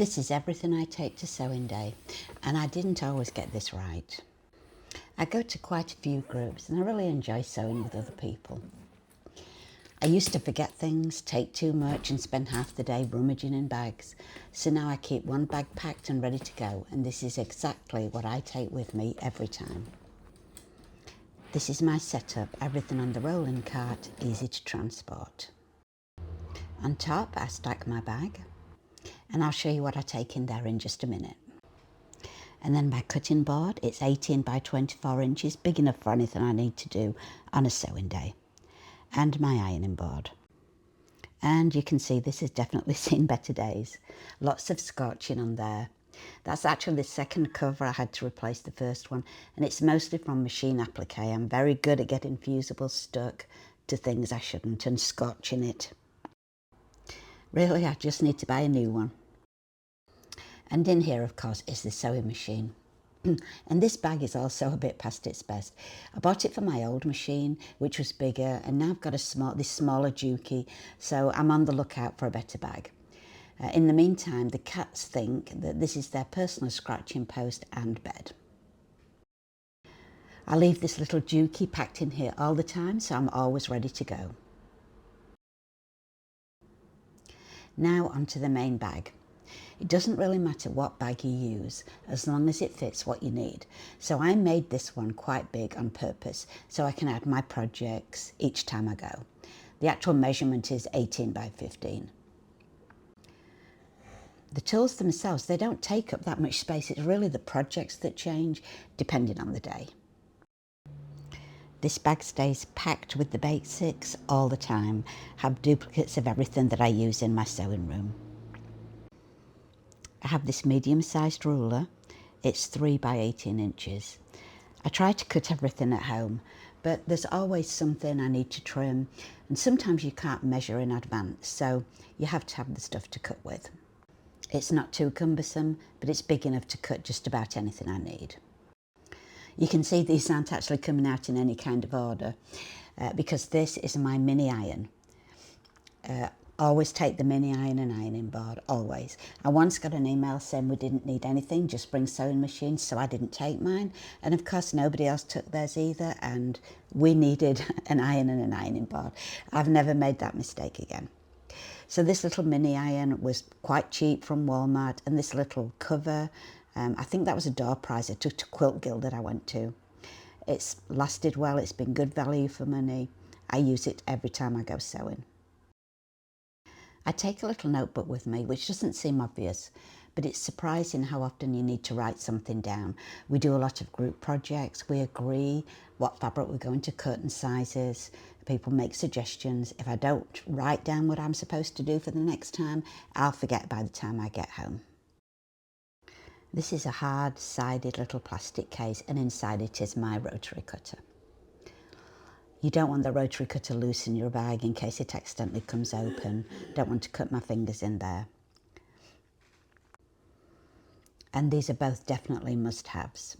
This is everything I take to sewing day, and I didn't always get this right. I go to quite a few groups and I really enjoy sewing with other people. I used to forget things, take too much and spend half the day rummaging in bags. So now I keep one bag packed and ready to go, and this is exactly what I take with me every time. This is my setup, everything on the rolling cart, easy to transport. On top I stack my bag, and I'll show you what I take in there in just a minute. And then my cutting board, it's 18 by 24 inches, big enough for anything I need to do on a sewing day. And my ironing board. And you can see this has definitely seen better days. Lots of scorching on there. That's actually the second cover. I had to replace the first one, and it's mostly from machine applique. I'm very good at getting fusibles stuck to things I shouldn't and scorching it. Really, I just need to buy a new one. And in here, of course, is the sewing machine. And this bag is also a bit past its best. I bought it for my old machine, which was bigger, and now I've got this smaller Juki, so I'm on the lookout for a better bag. In the meantime, the cats think that this is their personal scratching post and bed. I leave this little Juki packed in here all the time, so I'm always ready to go. Now onto the main bag. It doesn't really matter what bag you use, as long as it fits what you need. So I made this one quite big on purpose, so I can add my projects each time I go. The actual measurement is 18 by 15. The tools themselves, they don't take up that much space. It's really the projects that change, depending on the day. This bag stays packed with the basics all the time. Have duplicates of everything that I use in my sewing room. I have this medium-sized ruler. It's 3 by 18 inches. I try to cut everything at home, but there's always something I need to trim, and sometimes you can't measure in advance, so you have to have the stuff to cut with. It's not too cumbersome, but it's big enough to cut just about anything I need. You can see these aren't actually coming out in any kind of order, because this is my mini iron. Always take the mini iron and ironing board, always. I once got an email saying we didn't need anything, just bring sewing machines, so I didn't take mine. And of course nobody else took theirs either, and we needed an iron and an ironing board. I've never made that mistake again. So this little mini iron was quite cheap from Walmart, and this little cover, I think that was a door prize. I took to Quilt Guild that I went to. It's lasted well, it's been good value for money. I use it every time I go sewing. I take a little notebook with me, which doesn't seem obvious, but it's surprising how often you need to write something down. We do a lot of group projects. We agree what fabric we're going to cut and sizes. People make suggestions. If I don't write down what I'm supposed to do for the next time, I'll forget by the time I get home. This is a hard-sided little plastic case, and inside it is my rotary cutter. You don't want the rotary cutter loose in your bag in case it accidentally comes open. Don't want to cut my fingers in there. And these are both definitely must-haves.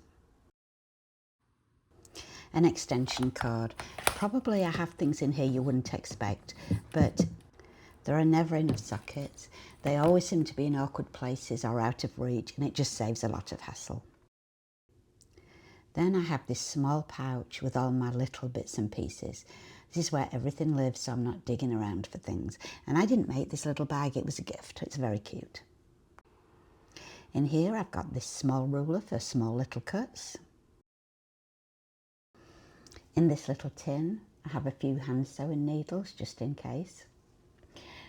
An extension cord. Probably I have things in here you wouldn't expect, but there are never enough sockets. They always seem to be in awkward places or out of reach, and it just saves a lot of hassle. Then I have this small pouch with all my little bits and pieces. This is where everything lives, so I'm not digging around for things. And I didn't make this little bag, it was a gift. It's very cute. In here I've got this small ruler for small little cuts. In this little tin I have a few hand sewing needles just in case.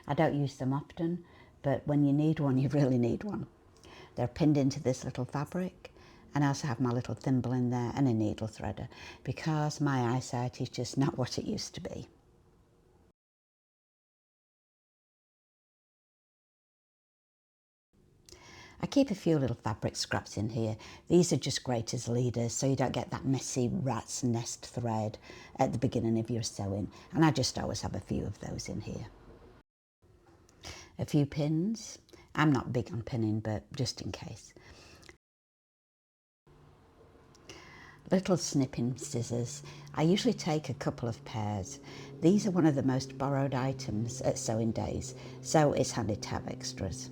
I don't use them often, but when you need one, you really need one. They're pinned into this little fabric. And I also have my little thimble in there and a needle threader, because my eyesight is just not what it used to be. I keep a few little fabric scraps in here. These are just great as leaders, so you don't get that messy rat's nest thread at the beginning of your sewing. And I just always have a few of those in here. A few pins. I'm not big on pinning, but just in case. Little snipping scissors. I usually take a couple of pairs. These are one of the most borrowed items at sewing days, so it's handy to have extras.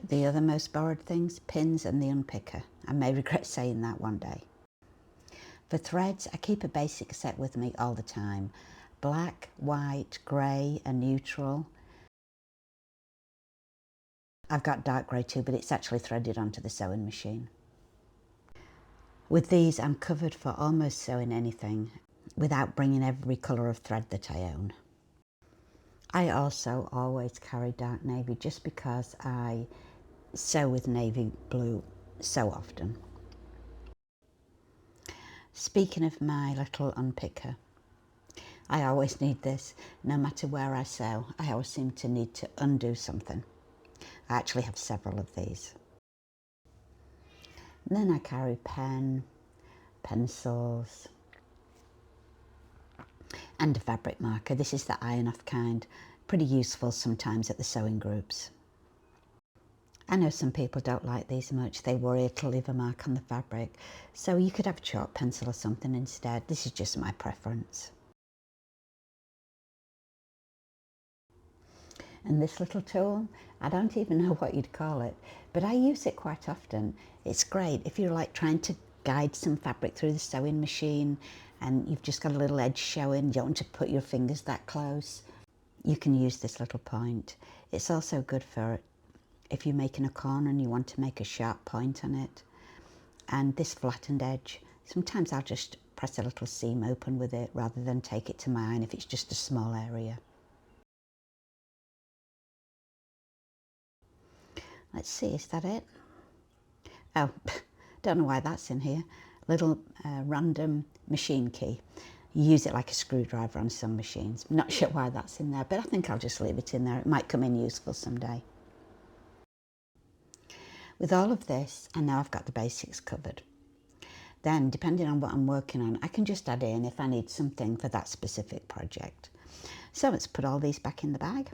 the other most borrowed things, pins and the unpicker. I may regret saying that one day. For threads, I keep a basic set with me all the time. Black, white, grey and neutral. I've got dark grey too, but it's actually threaded onto the sewing machine. With these, I'm covered for almost sewing anything without bringing every colour of thread that I own. I also always carry dark navy just because I sew with navy blue so often. Speaking of my little unpicker, I always need this. No matter where I sew, I always seem to need to undo something. I actually have several of these. And then I carry pen, pencils, and a fabric marker. This is the iron-off kind, pretty useful sometimes at the sewing groups. I know some people don't like these much, they worry it'll leave a mark on the fabric, so you could have a chalk pencil or something instead. This is just my preference. And this little tool, I don't even know what you'd call it, but I use it quite often. It's great if you're like trying to guide some fabric through the sewing machine and you've just got a little edge showing, you don't want to put your fingers that close. You can use this little point. It's also good for if you're making a corner and you want to make a sharp point on it. And this flattened edge, sometimes I'll just press a little seam open with it rather than take it to my iron if it's just a small area. Let's see, is that it? Oh, don't know why that's in here. Little random machine key. You use it like a screwdriver on some machines. Not sure why that's in there, but I think I'll just leave it in there. It might come in useful someday. With all of this, I know I've got the basics covered. Then, depending on what I'm working on, I can just add in if I need something for that specific project. So let's put all these back in the bag.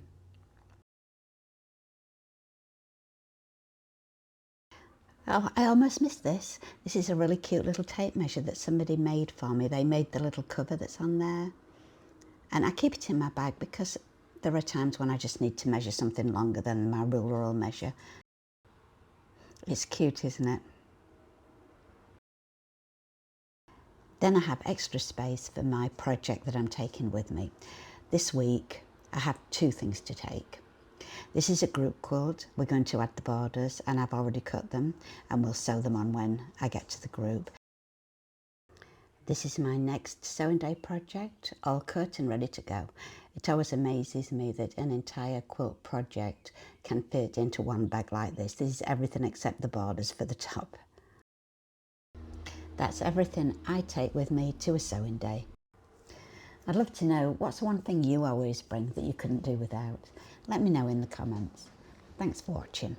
Oh, I almost missed this. This is a really cute little tape measure that somebody made for me. They made the little cover that's on there. And I keep it in my bag because there are times when I just need to measure something longer than my ruler will measure. It's cute, isn't it? Then I have extra space for my project that I'm taking with me. This week, I have two things to take. This is a group quilt. We're going to add the borders and I've already cut them and we'll sew them on when I get to the group. This is my next sewing day project, all cut and ready to go. It always amazes me that an entire quilt project can fit into one bag like this. This is everything except the borders for the top. That's everything I take with me to a sewing day. I'd love to know what's one thing you always bring that you couldn't do without. Let me know in the comments. Thanks for watching.